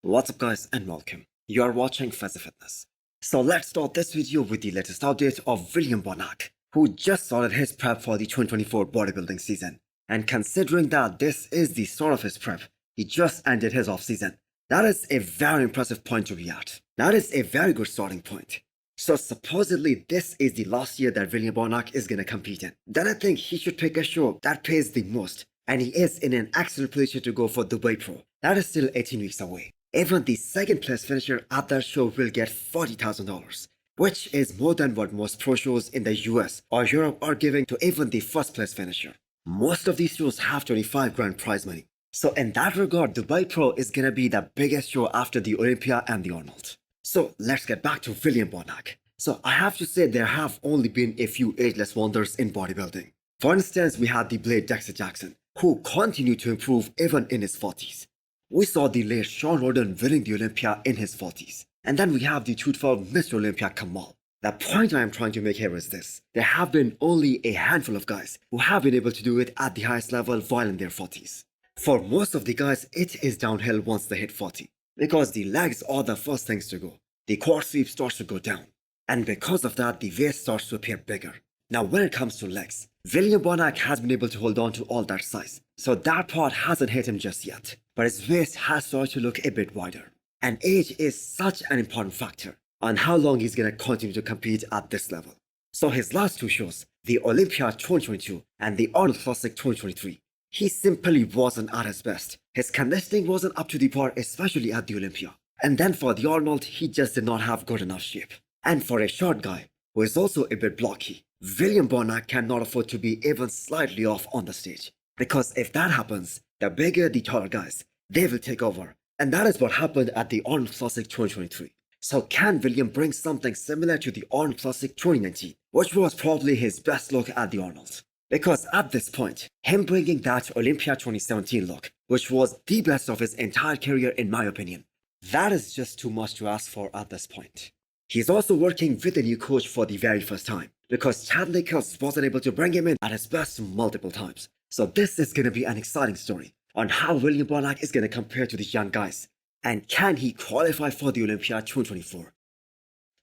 What's up guys and welcome. You are watching Fazi Fitness. So let's start this video with the latest update of William Bonac, who just started his prep for the 2024 bodybuilding season. And considering that this is the start of his prep, he just ended his off season. That is a very impressive point to be at. That is a very good starting point. So supposedly this is the last year that William Bonac is gonna compete in. Then I think he should pick a show that pays the most. And he is in an excellent position to go for Dubai Pro. That is still 18 weeks away. Even the second place finisher at that show will get $40,000, which is more than what most pro shows in the US or Europe are giving to even the first place finisher. Most of these shows have 25 grand prize money. So in that regard, Dubai Pro is gonna be the biggest show after the Olympia and the Arnold. So let's get back to William Bonac. So I have to say there have only been a few ageless wonders in bodybuilding. For instance, we had the Blade Dexter Jackson, who continued to improve even in his 40s. We saw the late Sean Roden winning the Olympia in his 40s. And then we have the 212 Mr. Olympia Kamal. The point I am trying to make here is this. There have been only a handful of guys who have been able to do it at the highest level while in their 40s. For most of the guys, it is downhill once they hit 40. Because the legs are the first things to go. The quad sweep starts to go down. And because of that, the waist starts to appear bigger. Now when it comes to legs, William Bonac has been able to hold on to all that size. So that part hasn't hit him just yet. But his waist has started to look a bit wider. And age is such an important factor on how long he's going to continue to compete at this level. So his last two shows, the Olympia 2022 and the Arnold Classic 2023, he simply wasn't at his best. His conditioning wasn't up to the par, especially at the Olympia. And then for the Arnold, he just did not have good enough shape. And for a short guy, who is also a bit blocky, William Bonac cannot afford to be even slightly off on the stage. Because if that happens, the bigger the taller guys, they will take over. And that is what happened at the Arnold Classic 2023. So can William bring something similar to the Arnold Classic 2019, which was probably his best look at the Arnold? Because at this point, him bringing that Olympia 2017 look, which was the best of his entire career in my opinion, that is just too much to ask for at this point. He's also working with a new coach for the very first time, because Chad Lakers wasn't able to bring him in at his best multiple times. So this is going to be an exciting story on how William Bonac is going to compare to the young guys. And can he qualify for the Olympia 2024?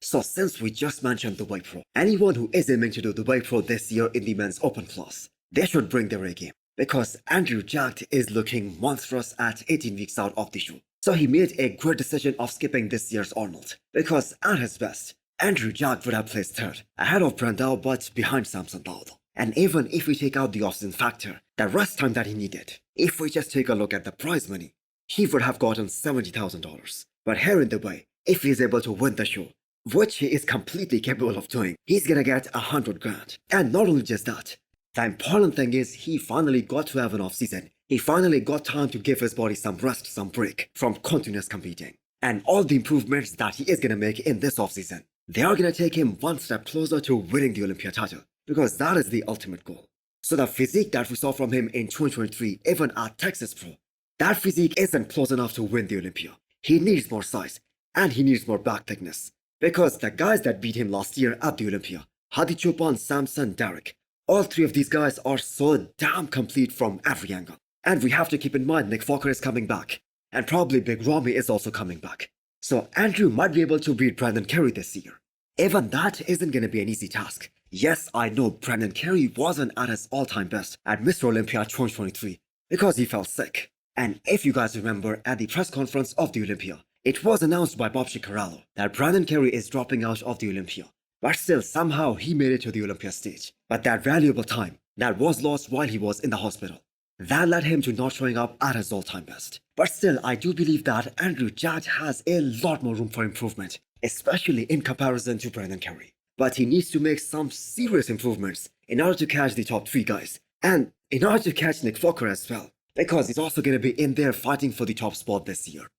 So since we just mentioned the Dubai Pro, anyone who is aiming to do the Dubai Pro this year in the men's open class, they should bring their A game. Because Andrew Jack is looking monstrous at 18 weeks out of the show. So he made a great decision of skipping this year's Arnold. Because at his best, Andrew Jack would have placed third, ahead of Brandao but behind Samson Dowd. And even if we take out the off-season factor, the rest time that he needed, if we just take a look at the prize money, he would have gotten $70,000. But here in Dubai, if he's able to win the show, which he is completely capable of doing, he's gonna get 100 grand. And not only just that, the important thing is he finally got to have an off-season. He finally got time to give his body some rest, some break from continuous competing. And all the improvements that he is gonna make in this off-season, they are gonna take him one step closer to winning the Olympia title. Because that is the ultimate goal. So the physique that we saw from him in 2023, even at Texas Pro, that physique isn't close enough to win the Olympia. He needs more size, and he needs more back thickness. Because the guys that beat him last year at the Olympia, Hadi Chopin, Samson, Derek, all three of these guys are so damn complete from every angle. And we have to keep in mind Nick Fokker is coming back, and probably Big Ramy is also coming back. So Andrew might be able to beat Brandon Carey this year. Even that isn't going to be an easy task. Yes, I know Brandon Carey wasn't at his all-time best at Mr. Olympia 2023 because he fell sick. And if you guys remember at the press conference of the Olympia, it was announced by Bob Chicarello that Brandon Carey is dropping out of the Olympia. But still, somehow he made it to the Olympia stage. But that valuable time, that was lost while he was in the hospital. That led him to not showing up at his all-time best. But still, I do believe that Andrew Jack has a lot more room for improvement, especially in comparison to Brandon Carey. But he needs to make some serious improvements in order to catch the top three guys. And in order to catch Nick Fokker as well. Because he's also going to be in there fighting for the top spot this year.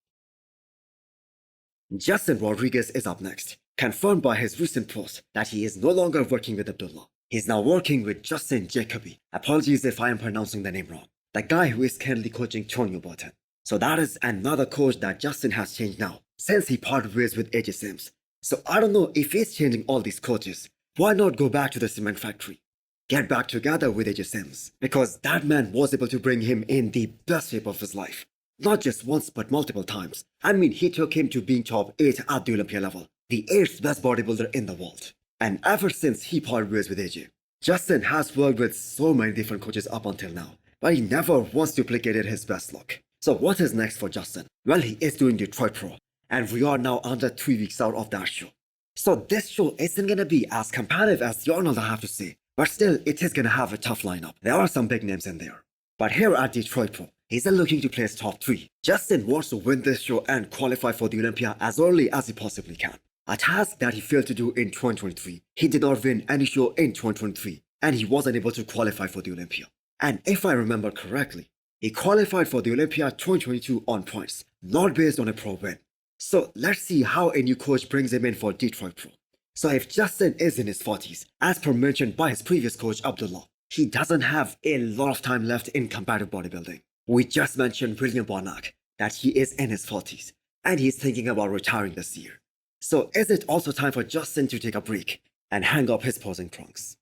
Justin Rodriguez is up next, confirmed by his recent post that he is no longer working with Abdullah. He's now working with Justin Jacoby. Apologies if I am pronouncing the name wrong. The guy who is currently coaching Tonio Burton. So that is another coach that Justin has changed now, since he parted ways with AJ Sims. So I don't know if he's changing all these coaches. Why not go back to the cement factory? Get back together with AJ Sims. Because that man was able to bring him in the best shape of his life. Not just once but multiple times. I mean, he took him to being top 8 at the Olympia level, the 8th best bodybuilder in the world. And ever since he parted ways with AJ, Justin has worked with so many different coaches up until now, but he never once duplicated his best look. So what is next for Justin? Well, he is doing Detroit Pro, and we are now under 3 weeks out of that show. So this show isn't gonna be as competitive as the Arnold, I have to say, but still it is gonna have a tough lineup. There are some big names in there. But here at Detroit Pro, he's looking to place top 3. Justin wants to win this show and qualify for the Olympia as early as he possibly can. A task that he failed to do in 2023. He did not win any show in 2023, and he wasn't able to qualify for the Olympia. And if I remember correctly, he qualified for the Olympia 2022 on points, not based on a pro win. So let's see how a new coach brings him in for Detroit Pro. So if Justin is in his 40s, as per mentioned by his previous coach Abdullah, he doesn't have a lot of time left in competitive bodybuilding. We just mentioned William Bonac, that he is in his 40s, and he's thinking about retiring this year. So is it also time for Justin to take a break and hang up his posing trunks?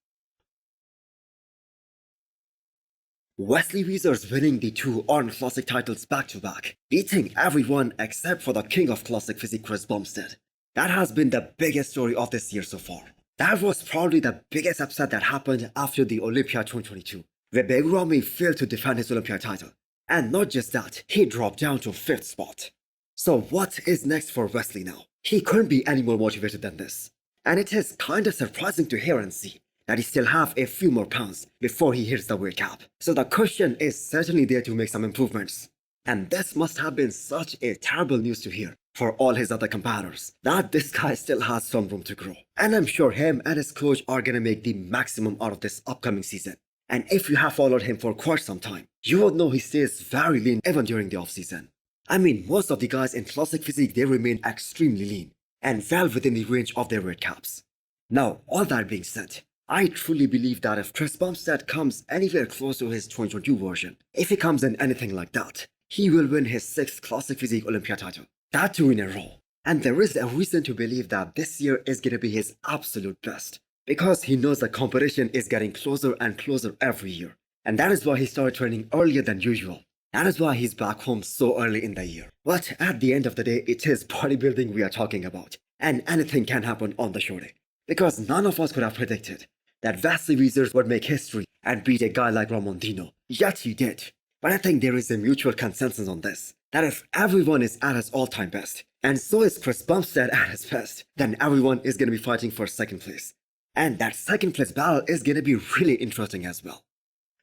Wesley Vissers winning the 2 Arnold Classic titles back-to-back, beating everyone except for the king of classic physique Chris Bumstead. That has been the biggest story of this year so far. That was probably the biggest upset that happened after the Olympia 2022, where Big Ramy failed to defend his Olympia title. And not just that, he dropped down to 5th spot. So what is next for Wesley now? He couldn't be any more motivated than this. And it is kinda surprising to hear and see that he still have a few more pounds before he hits the weight cap. So the cushion is certainly there to make some improvements. And this must have been such a terrible news to hear for all his other competitors, that this guy still has some room to grow. And I'm sure him and his coach are gonna make the maximum out of this upcoming season. And if you have followed him for quite some time, you will know he stays very lean even during the off-season. I mean, most of the guys in classic physique, they remain extremely lean and well within the range of their weight caps. Now, all that being said, I truly believe that if Chris Bumstead comes anywhere close to his 2022 version, if he comes in anything like that, he will win his 6th classic physique Olympia title. That 2 in a row. And there is a reason to believe that this year is gonna be his absolute best, because he knows the competition is getting closer and closer every year. And that is why he started training earlier than usual. That is why he's back home so early in the year. But at the end of the day, it is bodybuilding we are talking about. And anything can happen on the show day. Because none of us could have predicted that Wesley Vissers would make history and beat a guy like Ramondino. Yet he did. But I think there is a mutual consensus on this, that if everyone is at his all-time best, and so is Chris Bumstead at his best, then everyone is going to be fighting for 2nd place. And that 2nd place battle is going to be really interesting as well.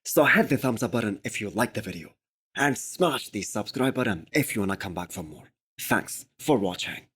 So hit the thumbs up button if you liked the video, and smash the subscribe button if you wanna come back for more. Thanks for watching.